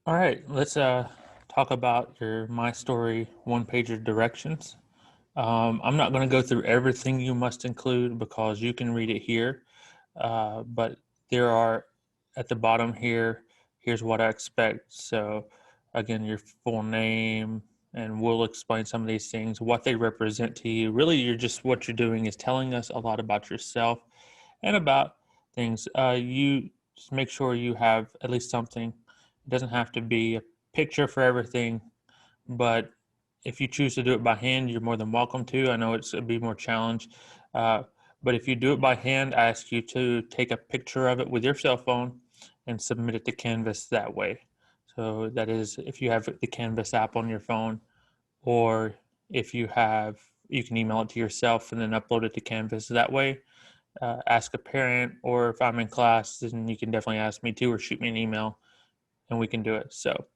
All right, let's talk about your My Story one-pager directions. I'm not going to go through everything you must include because you can read it here, but there are at the bottom here. Here's what I expect. So, again, your full name, and we'll explain some of these things, what they represent to you. Really, you're just what you're doing is telling us a lot about yourself and about things. You just make sure you have at least something. It doesn't have to be a picture for everything, but if you choose to do it by hand, you're more than welcome to. I know it'd be more challenge, uh, but if you do it by hand, I ask you to take a picture of it with your cell phone and submit it to Canvas that way. So that is, if you have the Canvas app on your phone, or if you have, you can email it to yourself and then upload it to Canvas that way. Ask a parent, or if I'm in class, then you can definitely ask me too, or shoot me an email and we can do it. So,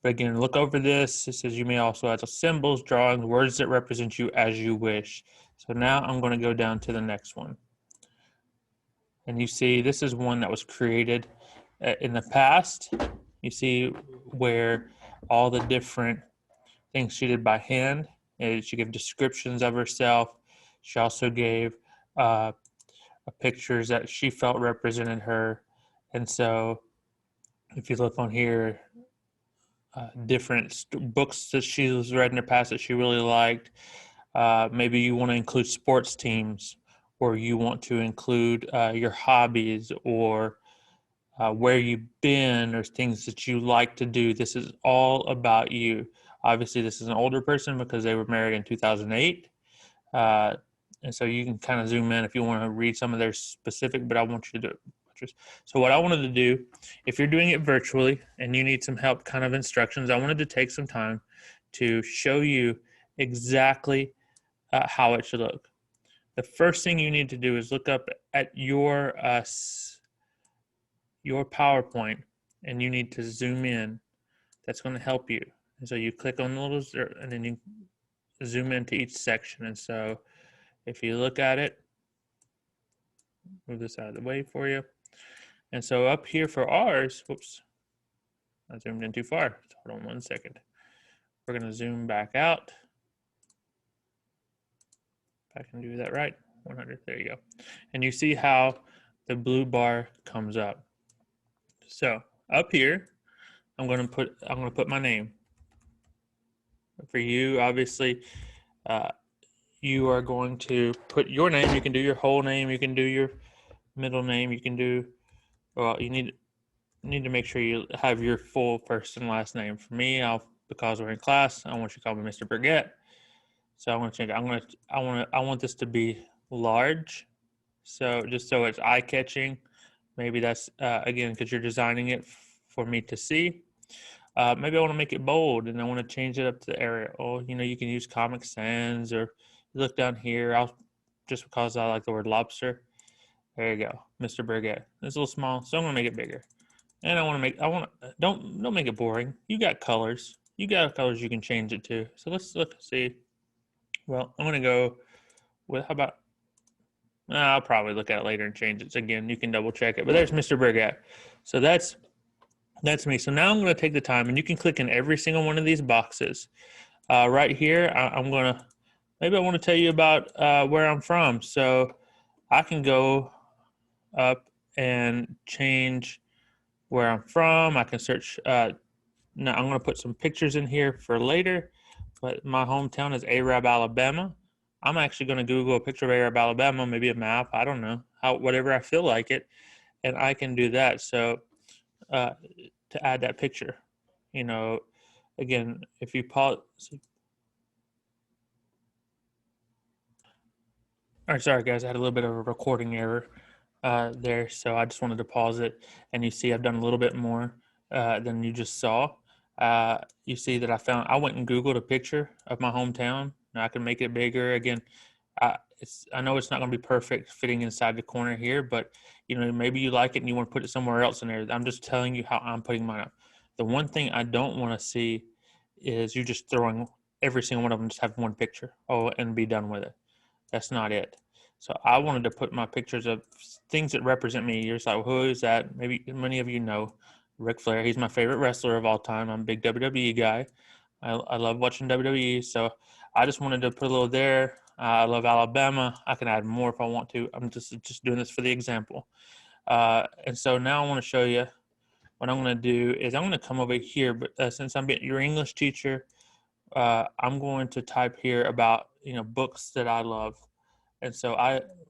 but again, look over this. It says you may also add symbols, drawings, words that represent you as you wish. So now I'm going to go down to the next one. And you see, this is one that was created in the past. You see where all the different things she did by hand. She gave descriptions of herself. She also gave uh, pictures that she felt represented her. And so if you look on here, different books that she's read in the past that she really liked. Maybe you want to include sports teams, or you want to include your hobbies, or where you've been, or things that you like to do. This is all about you. Obviously, this is an older person because they were married in 2008. Uh, and so you can kind of zoom in if you want to read some of their specific, but I want you to do it. So what I wanted to do, if you're doing it virtually and you need some help, kind of instructions, I wanted to take some time to show you exactly how it should look. The first thing you need to do is look up at your PowerPoint, and you need to zoom in. That's going to help you. And so you click on the little, and then you zoom into each section. And so if you look at it, move this out of the way for you. And so up here for ours, whoops, I zoomed in too far. Hold on 1 second. We're going to zoom back out. If I can do that right, 100, there you go. And you see how the blue bar comes up. So up here, I'm going to put my name. For you, obviously, uh, you are going to put your name. You can do your whole name. You can do your middle name. You can do, well, you need to make sure you have your full first and last name. For me, because we're in class, I want you to call me Mr. Burgett. So I'm going to change it. I want this to be large. So just so it's eye catching. Maybe that's again because you're designing it for me to see. Maybe I want to make it bold, and I want to change it up to Arial. You can use Comic Sans, or you look down here. I'll just because I like the word lobster. There you go, Mr. Burgett. It's a little small, so I'm gonna make it bigger. And I want don't make it boring. You got colors. You got colors you can change it to. So let's look see. Well, I'm gonna go with how about I'll probably look at it later and change it. So again, you can double check it. But there's Mr. Burgett. So that's me. So now I'm going to take the time, and you can click in every single one of these boxes. Right here, I'm going to maybe I want to tell you about where I'm from. So I can go up and change where I'm from. I can search. Now I'm going to put some pictures in here for later. But my hometown is Arab, Alabama. I'm actually going to Google a picture of Arab, Alabama, maybe a map. I don't know whatever I feel like it, and I can do that. So uh, to add that picture, you know, again, if you pause. All right, sorry guys, I had a little bit of a recording error there, so I just wanted to pause it. And you see, I've done a little bit more than you just saw. You see that I went and Googled a picture of my hometown. Now I can make it bigger. Again, I know it's not going to be perfect fitting inside the corner here, but maybe you like it and you want to put it somewhere else in there. I'm just telling you how I'm putting mine up. The one thing I don't want to see is you just throwing every single one of them, just have one picture, and be done with it. That's not it. So I wanted to put my pictures of things that represent me. You're just like, who is that? Maybe many of you know, Ric Flair. He's my favorite wrestler of all time. I'm a big WWE guy. I love watching WWE. So I just wanted to put a little there. I love Alabama. I can add more if I want to. I'm just doing this for the example. And so now I want to show you what I'm going to do is I'm going to come over here. But since I'm your English teacher, I'm going to type here about books that I love. And so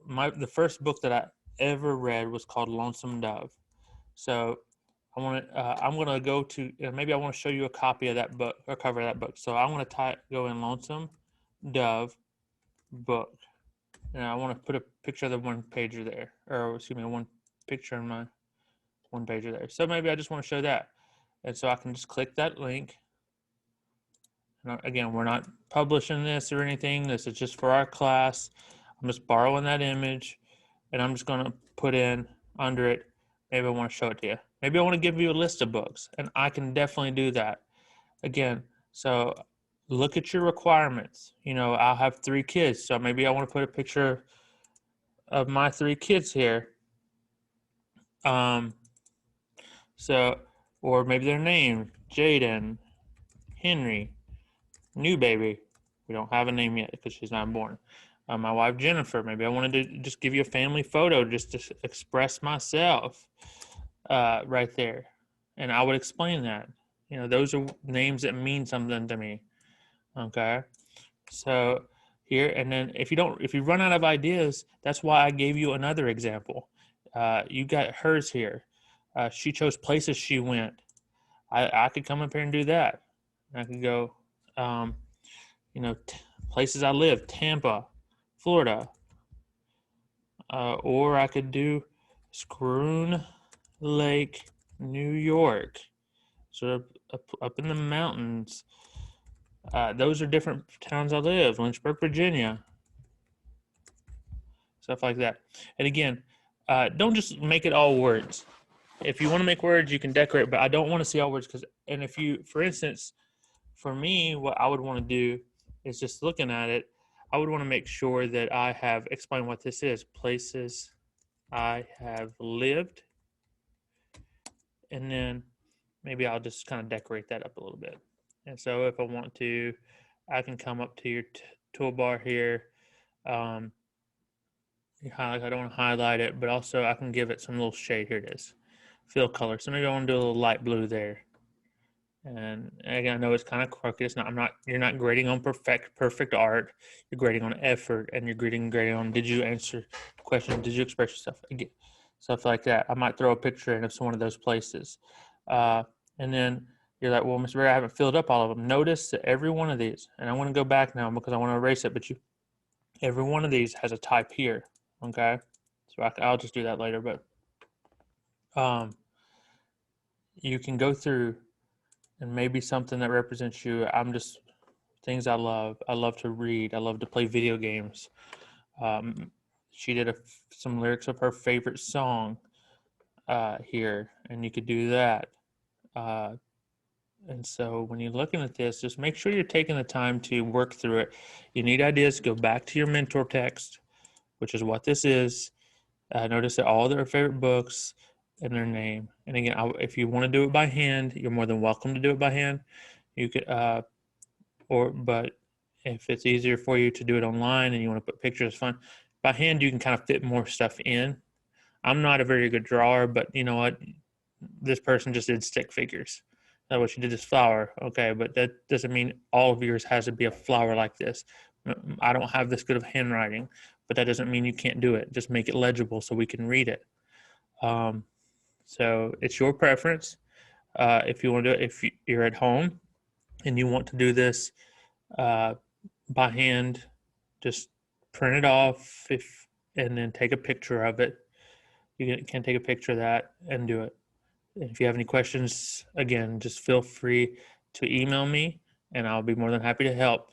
the first book that I ever read was called Lonesome Dove. So I'm gonna go to maybe I want to show you a copy of that book or cover of that book. So I'm gonna go in Lonesome Dove book, and I want to put a picture of the one pager there, or excuse me, one picture in my one pager there. So maybe I just want to show that, and so I can just click that link. And again, we're not publishing this or anything. This is just for our class. I'm just borrowing that image, and I'm just gonna put in under it. Maybe I want to show it to you. Maybe I want to give you a list of books, and I can definitely do that. Again, so look at your requirements. I'll have 3 kids, so maybe I want to put a picture of my 3 kids here. Or maybe their name, Jaden, Henry, new baby. We don't have a name yet because she's not born. My wife, Jennifer. Maybe I wanted to just give you a family photo just to express myself right there. And I would explain that. Those are names that mean something to me. Okay. So here, and then if you run out of ideas, that's why I gave you another example. You got hers here. She chose places she went. I could come up here and do that. I could go, places I live, Tampa, Florida. Or I could do Schroon Lake, New York, sort of up in the mountains. Those are different towns I live. Lynchburg, Virginia, stuff like that. And again, don't just make it all words. If you want to make words, you can decorate, but I don't want to see all words and if you, for instance, for me, what I would want to do is just looking at it, I would want to make sure that I have explained what this is. Places I have lived. And then maybe I'll just kind of decorate that up a little bit. And so if I want to, I can come up to your toolbar here. I don't want to highlight it, but also I can give it some little shade. Here it is. Fill color. So maybe I want to do a little light blue there. And again, I know it's kind of crooked. It's not. You're not grading on perfect art. You're grading on effort, and you're grading on did you answer the question? Did you express yourself? Again, stuff like that. I might throw a picture in of one of those places, and then you're like, well, Mr. Berry, I haven't filled up all of them. Notice that every one of these, and I want to go back now because I want to erase it. But every one of these has a type here. Okay, so I'll just do that later. But you can go through. And maybe something that represents you. Things I love. I love to read. I love to play video games. She did some lyrics of her favorite song here, and you could do that. And so when you're looking at this, just make sure you're taking the time to work through it. You need ideas, go back to your mentor text, which is what this is. Notice that all their favorite books and their name. And again, if you want to do it by hand, you're more than welcome to do it by hand. You could, but if it's easier for you to do it online and you want to put pictures, fun. By hand, you can kind of fit more stuff in. I'm not a very good drawer, but you know what? This person just did stick figures. That's what she did, this flower. Okay, but that doesn't mean all of yours has to be a flower like this. I don't have this good of handwriting, but that doesn't mean you can't do it. Just make it legible so we can read it. So it's your preference. If you want to do it, if you're at home and you want to do this by hand, just print it off and then take a picture of it. You can take a picture of that and do it. If you have any questions, again, just feel free to email me and I'll be more than happy to help.